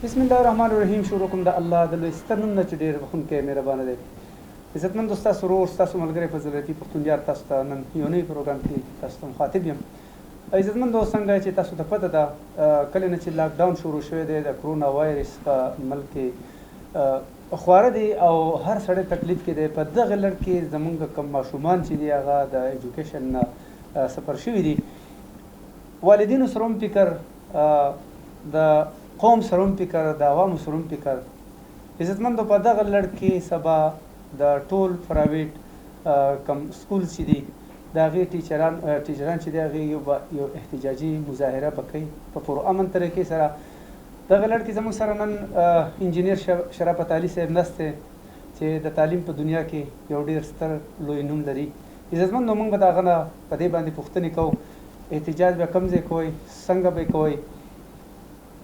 بسم الله الرحمن الرحیم. شروع کوم د الله د لوی ستر نوم نه چې ډېر بخښونکی مهربانه دی. عزتمندو ستاسو ورور ستاسو ملګری فضیلتي پښتون یار تاسو ته نن یو نوی پروګرام کې تاسو ته مخاطب یم. عزتمندو څنګه چې تاسو ته پته ده کله نه چې لاکډاون شروع شوی دی د کرونا وایرس په ملک کې خواره دی او هر سړی تکلیف کې دی. په دغه لړ کې زمونږ کوم ماشومان چې دي هغه د ایجوکیشن نه سفر شوي دي. والدینو سره هم فکر د قوم سره هم فکر د عوامو سره هم فکر. عزتمندو په دغه لړ کې سبا د ټول پرایویټ کم سکول چې دي د هغې ټیچران چې دي هغې یو احتجاجي مظاهره به کوي په پرامن طریقې سره. دغه لړ کې زموږ سره نن انجینیر شرافت علي صاحب نست دی چې د تعلیم په دنیا کې یو ډېر ستر لوی نوم لري. عزتمندو موږ به د هغه نه په دې باندې پوښتنې کوو احتجاج به کوم ځای کوئ، څنګه به کوئ.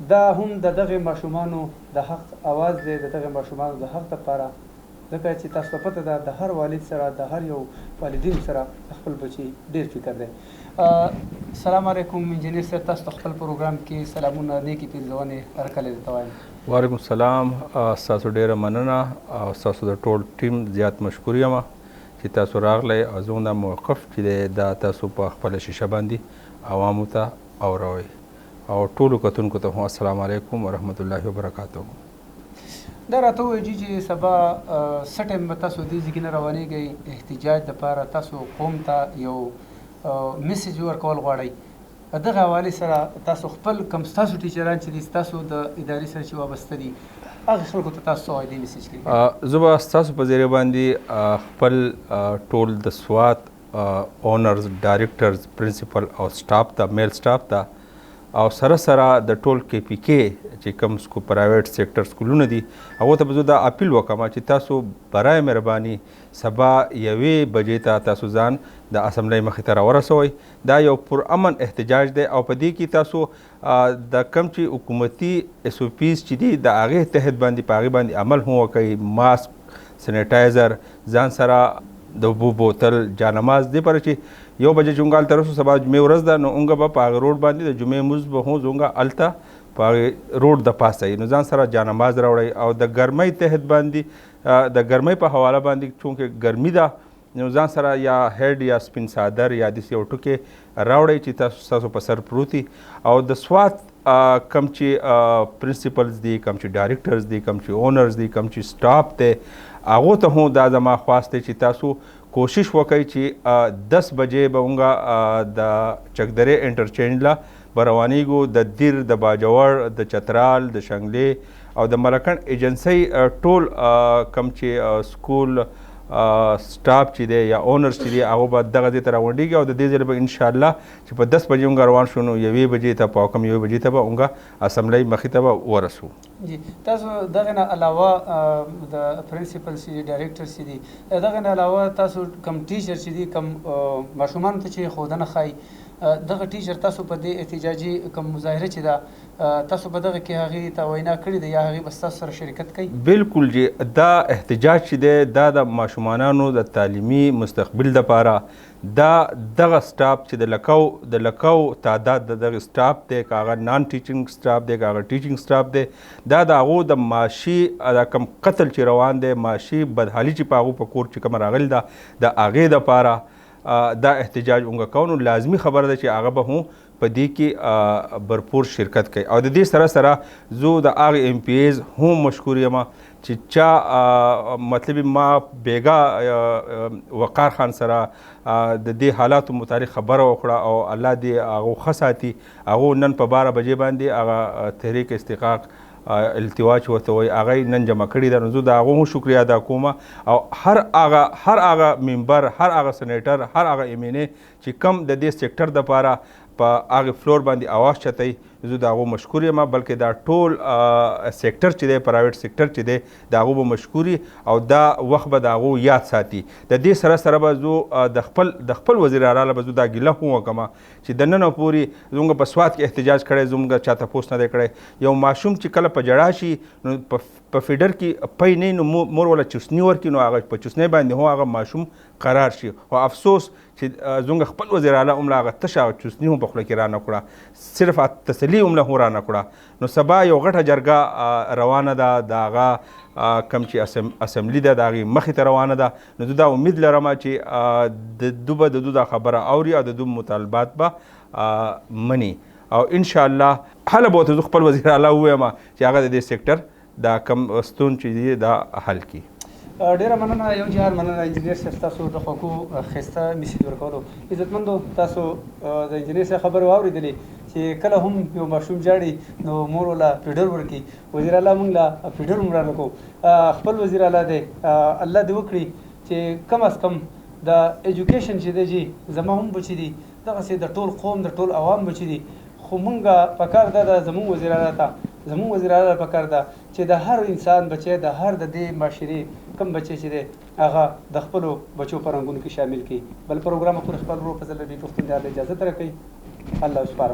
دا هم د دغه ماشومانو د حق اواز دی، د دغه ماشومانو د حق لپاره، ځکه چې تاسو ته پته ده د هر والد سره د هر یو والدین سره د خپل بچي ډېر فکر دی. سلام علیکم انجینیر صاحب، تاسو ته خپل پروګرام کې سلامونه نیکې پیرزونې هرکلی درته وایم. وعلیکم السلام. ستاسو ډېره مننه او ستاسو د ټول ټیم زیات مشکور یم چې تاسو راغلی او زموږ دا موقف چې دی دا تاسو په خپله شیشه باندې عوامو ته اوروئ او ټولو کتونکو ته هم السلام علیکم ورحمت الله وبرکاته. دا راته ووایي چې سبا څه ټایم به تاسو دې ځای کې نه روانېږئ احتجاج دپاره، تاسو قوم ته یو میسج ورکول غواړئ. دغه حوالې سره تاسو خپل کوم ستاسو ټیچران چې دي ستاسو د ادارې سره چې وابسته دي هغې خلکو ته تاسو څه وایي دې میسج کې؟ زه به ستاسو په ذریعه باندې خپل ټول د سوات اونرز، ډایرکټرز، پرنسپل او سټاف ته، میل سټاف ته او سره سره د ټول کې پی کې چې کوم پرایویټ سیکټر سکولونه دي هغو ته به زه دا اپیل وکړم چې تاسو برای مهرباني سبا 1 بجې ته تاسو ځان د اسمبلی مخې ته راورسوئ. دا یو پرامن احتجاج دی او په دې کې تاسو د کوم چې حکومتي ایس او پیز چې دي د هغې تحت باندې په هغې باندې عمل هم وکړئ. ماسک، سینیټایزر، ځان سره د اوبو بوتل، جانماز، دې پاره چې 1 بجې چې اونګه هلته رسو سبا جمعې ورځ ده نو اونګه به په هغه روډ باندې د جمعې مونځ به هم زونګه هلته په هغې روډ د پاسه نو ځان سره جانماز راوړئ او د ګرمۍ تحت باندې د ګرمۍ په حواله باندې چونکې ګرمي ده نو ځان سره یا هیډ یا سپین څادر یا داسې یو ټوکې راوړئ چې ستاسو په سر پروت وي. او د سوات کم چې پرنسپلز دي، کم چې ډایرکټرز دي، کم چې اونرز دي، کم چې سټاف دی، هغو ته هم دا زما خواست دی چې تاسو کوشش وکړئ چې 10 بجې به مونږ د چکدرې انټرچینج له به روانېږو. د دیر، د باجوړ، د چترال، د شنګلې او د ملکنډ ایجنسۍ ټول کم چې سکول سټاف چې دی یا اونرز چې دی هغه به دغه ځای ته راغونډېږي او د دې ځای به انشاءالله چې په 10 بجې مونږ روان شو نو 1 بجې ته په کم 1 بجې ته به مونږ اسمبلی مخې ته به ورسو. جی تاسو دغه نه علاوه د پرنسپل چې دي، ډایرکټر چې دي، دغه نه علاوه تاسو کم ټیچر چې دي کم ماشومانو ته چې ښودنه ښایي دغه ټیچر تاسو په دې احتجاجي کم مظاهره چې ده تاسو په دغه کې هغې ته وینا کړې ده یا هغې به ستاسو سره شرکت کوي؟ بالکل جی، دا احتجاج چې دی دا د ماشومانانو د تعلیمي مستقبل دپاره دا دغه سټاف چې د لکو تعداد د دغه سټاف دی، که هغه نان ټیچنګ سټاف دی، که هغه ټیچنګ سټاف دی، دا د هغو د معاشي دا کم قتل چې روان دی، معاشي بدحالي چې په هغو په کور چې کومه راغلې ده د هغې دپاره دا احتجاج اونګه کوو. نو لازمي خبره ده چې هغه به هم په دې کې برپور شرکت کوي. او د دې سره سره زه د هغې ایم پی ایز هم مشکور یم چې چا مطلب ما بیګا وقار خان سره د دې حالاتو متعلق خبره وکړه او الله دې هغو ښه ساتي. هغو نن په 12 بجې باندې هغه تحریک استحقاق التوا چې ورته وایي هغه نن جمع کړي ده. نو زه د هغو هم شکریه ادا کوم او هر هغه ممبر، هر هغه سینیټر، هر هغه ایم این ای چې کم د دې سیکټر دپاره په هغې فلور باندې اواز چتوي زه د هغو مشکور یم. بلکې دا ټول سیکټر چې دی، پرایویټ سیکټر چې دی د هغو به مشکوري او دا وخت به د هغو یاد ساتي. د دې سره سره به زه د خپل وزیر اعلی له به زه دا ګیله هم وکړم چې د ننه پورې زموږ په سوات کې احتجاج کړی، زموږ چا تپوس نه دی کړی. یو ماشوم چې کله په جړا شي نو په فیډر کې پی نه نو مور ولا چوسني ورکړي نو هغه په چوسنۍ باندې هم هغه ماشوم قرار شي. او افسوس چې زموږ خپل وزیر اعلی هم له هغه تشه چوسني هم په خوله کې را نه کړه. صرف تسلي اسمبلی هم له رانه کړه نو سبا یو غټه جرګه روانه ده د هغه کوم چې اسمبلی ده د هغې مخې ته روانه ده نو زه دا امید لرم چې دو به د دو دا خبره اوري او د دو مطالبات به مني او انشاءالله هله به ورته زه خپل وزیر اعلی ووایم چې هغه د دې سیکټر دا کم ستون چې دی دا حل کړي. ډیره مننه یو جهار مننه انجینیر صاحب تاسو د خوږو ښایسته میسج ورکولو. عزتمندو تاسو د انجینیر صاحب خبرې واورېدلې چې کله هم یو ماشوم جاړي نو مور ولا پیډر ورکړي وزیر اعلی موږ له پیډر هم رانکو خپل وزیر اعلی دی الله دې وکړي چې کم از کم د ایجوکیشن چې دی جي زما هم بچي دي دغسې د ټول قوم د ټول عوام بچي دي خو مونږ پکار ده زموږ وزیر اعلی ته زموږ وزیر اعلی پکار ده چې د هر انسان بچی د هر د دې معاشرې کم بچی چې دی هغه د خپلو بچو په رنګونو کې شامل کړي. بل پروګرام پورې خپل ورو فضل ربیع پښتون ته اجازه راکوي. الله سپارم.